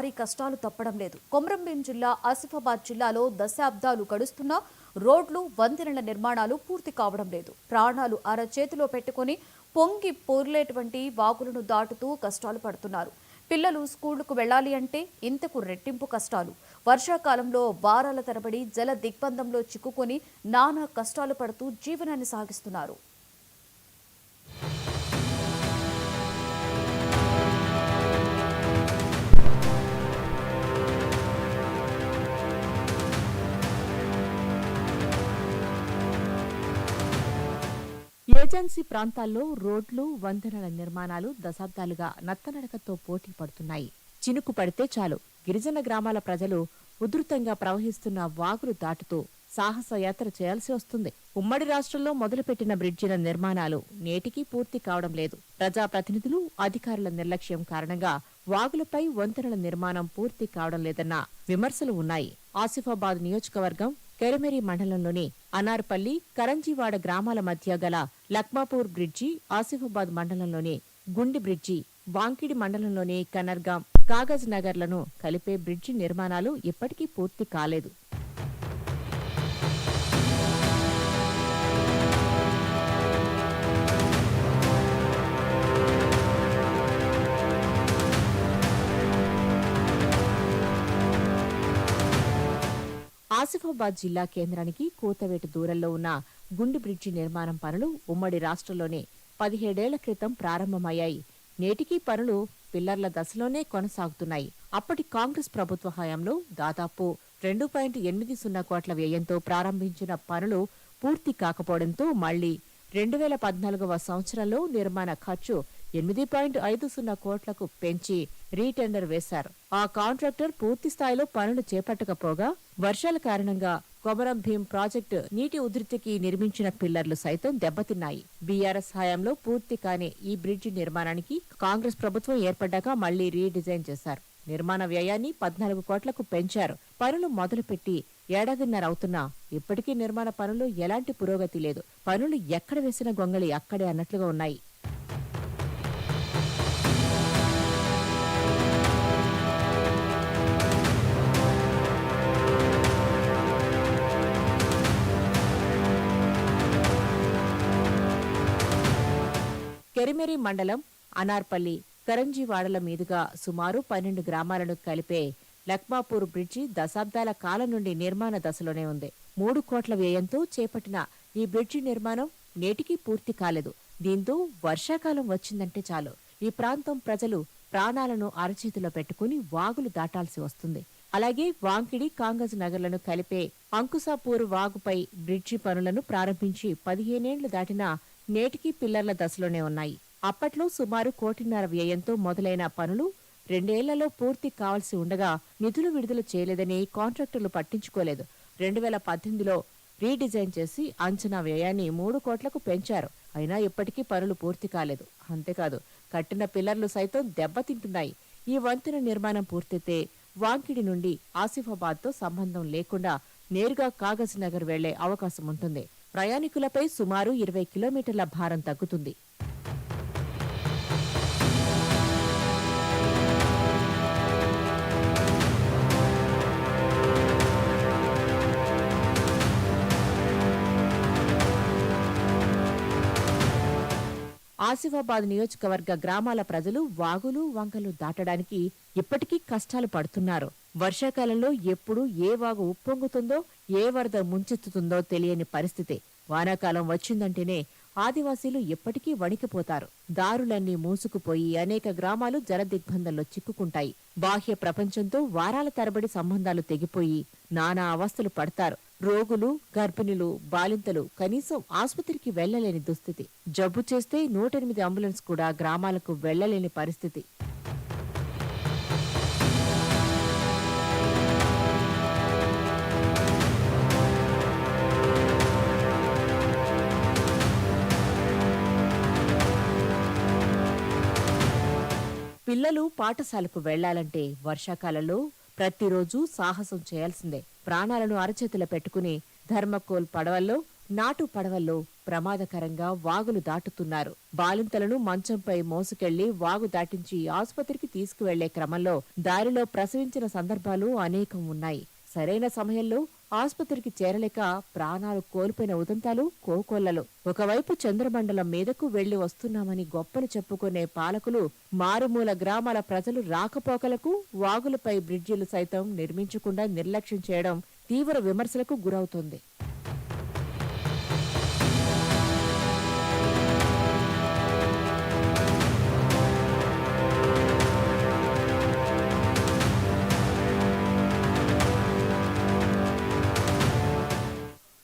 వారి కష్టాలు తప్పడం లేదు. కొమరంభీం జిల్లా ఆసిఫాబాద్ జిల్లాలో దశాబ్దాలు గడుస్తున్నా రోడ్లు, వంతెనల నిర్మాణాలు పూర్తి కావడం లేదు. ప్రాణాలు అరచేతిలో పెట్టుకుని పొంగి పొర్లేటువంటి వాగులను దాటుతూ కష్టాలు పడుతున్నారు. పిల్లలు స్కూళ్లకు వెళ్లాలి అంటే ఇంతకు రెట్టింపు కష్టాలు. వర్షాకాలంలో వారాల తరబడి జల దిగ్బంధంలో చిక్కుకొని నానా కష్టాలు పడుతూ జీవనాన్ని సాగిస్తున్నారు. ఏజెన్సీ ప్రాంతాల్లో రోడ్లు, వంతెనల నిర్మాణాలు దశాబ్దాలుగా నత్తనడకతో పోటీ పడుతున్నాయి. చినుకు పడితే చాలు గిరిజన గ్రామాల ప్రజలు ఉధృతంగా ప్రవహిస్తున్న వాగులు దాటుతూ సాహసయాత్ర చేయాల్సి వస్తుంది. ఉమ్మడి రాష్ట్రంలో మొదలుపెట్టిన బ్రిడ్జిల నిర్మాణాలు నేటికీ పూర్తి కావడం లేదు. ప్రజాప్రతినిధులు, అధికారుల నిర్లక్ష్యం కారణంగా వాగులపై వంతెనల నిర్మాణం పూర్తి కావడం లేదన్న విమర్శలు ఉన్నాయి. ఆసిఫాబాద్ నియోజకవర్గం కెరమెరి మండలంలోని అనార్పల్లి, కరంజీవాడ గ్రామాల మధ్య గల లక్మాపూర్ బ్రిడ్జి, ఆసిఫాబాద్ మండలంలోని గుండి బ్రిడ్జి, వాంకిడి మండలంలోని కనర్గాం, కాగజ్ నగర్లను కలిపే బ్రిడ్జి నిర్మాణాలు ఇప్పటికీ పూర్తి కాలేదు. ఆసిఫాబాద్ జిల్లా కేంద్రానికి కూతవేటు దూరంలో ఉన్న గుండి బ్రిడ్జి నిర్మాణం పనులు ఉమ్మడి రాష్ట్రంలోనే 17 ఏళ్ల క్రితం ప్రారంభమయ్యాయి. నేటికీ పనులు పిల్లర్ల దశలోనే కొనసాగుతున్నాయి. అప్పటి కాంగ్రెస్ ప్రభుత్వ హయాంలో దాదాపు 2.80 కోట్ల వ్యయంతో ప్రారంభించిన పనులు పూర్తి కాకపోవడంతో మళ్లీ 2014వ సంవత్సరంలో నిర్మాణ ఖర్చు 8.50 కోట్లకు పెంచి రీటెండర్ వేశారు. ఆ కాంట్రాక్టర్ పూర్తి స్థాయిలో పనులు చేపట్టకపోగా వర్షాల కారణంగా కొమరంభీం ప్రాజెక్టు నీటి ఉధృతికి నిర్మించిన పిల్లర్లు సైతం దెబ్బతిన్నాయి. బీఆర్ఎస్ హయాంలో పూర్తి కాని ఈ బ్రిడ్జి నిర్మాణానికి కాంగ్రెస్ ప్రభుత్వం ఏర్పడ్డాక మళ్లీ రీడిజైన్ చేశారు. నిర్మాణ వ్యయాన్ని 14 కోట్లకు పెంచారు. పనులు మొదలుపెట్టి ఏడాదిన్నర అవుతున్నా ఇప్పటికీ నిర్మాణ పనులు ఎలాంటి పురోగతి లేదు. పనులు ఎక్కడ వేసిన గొంగళి అక్కడే అన్నట్లుగా ఉన్నాయి. కెరిమెరి మండలం అనార్పల్లి, కరంజీవాడల మీదుగా సుమారు 12 గ్రామాలను కలిపే లక్మాపూర్ బ్రిడ్జి దశాబ్దాల కాలం నుండి నిర్మాణ దశలోనే ఉంది. 3 కోట్ల వ్యయంతో చేపట్టిన ఈ బ్రిడ్జి నిర్మాణం నేటికీ పూర్తి కాలేదు. దీంతో వర్షాకాలం వచ్చిందంటే చాలు ఈ ప్రాంతం ప్రజలు ప్రాణాలను అరచేతిలో పెట్టుకుని వాగులు దాటాల్సి వస్తుంది. అలాగే వాంకిడి, కాంగజ్ నగర్లను కలిపే అంకుసాపూర్ వాగుపై బ్రిడ్జి పనులను ప్రారంభించి 15 ఏళ్లు దాటినా నేటికీ పిల్లర్ల దశలోనే ఉన్నాయి. అప్పట్లో సుమారు 1.5 కోట్ల వ్యయంతో మొదలైన పనులు 2 ఏళ్లలో పూర్తి కావాల్సి ఉండగా నిధులు విడుదల చేయలేదని కాంట్రాక్టర్లు పట్టించుకోలేదు. 2018లో రీడిజైన్ చేసి అంచనా వ్యయాన్ని 3 కోట్లకు పెంచారు. అయినా ఇప్పటికీ పనులు పూర్తి కాలేదు. అంతేకాదు కట్టిన పిల్లర్లు సైతం దెబ్బతింటున్నాయి. ఈ వంతెన నిర్మాణం పూర్తయితే వాంకిడి నుండి ఆసిఫాబాద్తో సంబంధం లేకుండా నేరుగా కాగజ్ నగర్ వెళ్లే అవకాశం ఉంటుంది. ప్రయాణికులపై సుమారు 20 కిలోమీటర్ల భారం తగ్గుతుంది. ఆసిఫాబాద్ నియోజకవర్గ గ్రామాల ప్రజలు వాగులు, వంకలు దాటడానికి ఇప్పటికీ కష్టాలు పడుతున్నారు. వర్షాకాలంలో ఎప్పుడు ఏ వాగు ఉప్పొంగుతుందో, ఏ వరద ముంచెత్తుతుందో తెలియని పరిస్థితి. వానాకాలం వచ్చిందంటేనే ఆదివాసీలు ఎప్పటికీ వణికిపోతారు. దారులన్నీ మూసుకుపోయి అనేక గ్రామాలు జలదిగ్బంధంలో చిక్కుకుంటాయి. బాహ్య ప్రపంచంతో వారాల తరబడి సంబంధాలు తెగిపోయి నానా అవస్థలు పడతారు. రోగులు, గర్భిణులు, బాలింతలు కనీసం ఆసుపత్రికి వెళ్లలేని దుస్థితి. జబ్బు చేస్తే 108 అంబులెన్స్ కూడా గ్రామాలకు వెళ్లలేని పరిస్థితి. పిల్లలు పాఠశాలకు వెళ్లాలంటే వర్షాకాలంలో ప్రతిరోజూ సాహసం చేయాల్సిందే. ప్రాణాలను అరచేతుల పెట్టుకుని ధర్మకోల్ పడవల్లో నాటు పడవల్లో ప్రమాదకరంగా వాగులు దాటుతున్నారు. బాలింతలను మంచంపై మోసుకెళ్లి వాగు దాటించి ఆసుపత్రికి తీసుకువెళ్లే క్రమంలో దారిలో ప్రసవించిన సందర్భాలు అనేకం ఉన్నాయి. సరైన సమయంలో ఆసుపత్రికి చేరలేక ప్రాణాలు కోల్పోయిన ఉదంతాలు కోకొల్లలు. ఒకవైపు చంద్రమండలం మీదకు వెళ్లి వస్తున్నామని గొప్పలు చెప్పుకునే పాలకులు మారుమూల గ్రామాల ప్రజలు రాకపోకలకు వాగులపై బ్రిడ్జిలు సైతం నిర్మించకుండా నిర్లక్ష్యం చేయడం తీవ్ర విమర్శలకు గురవుతోంది.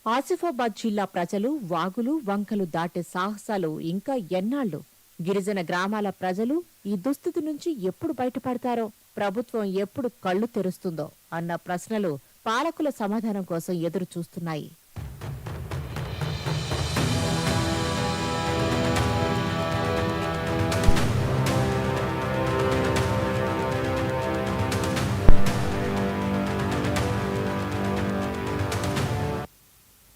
ఆసిఫాబాద్ జిల్లా ప్రజలు వాగులు వంకలు దాటే సాహసాలు ఇంకా ఎన్నాళ్లు? గిరిజన గ్రామాల ప్రజలు ఈ దుస్థితి నుంచి ఎప్పుడు బయటపడతారో, ప్రభుత్వం ఎప్పుడు కళ్లు తెరుస్తుందో అన్న ప్రశ్నలు పాలకుల సమాధానం కోసం ఎదురు చూస్తున్నాయి.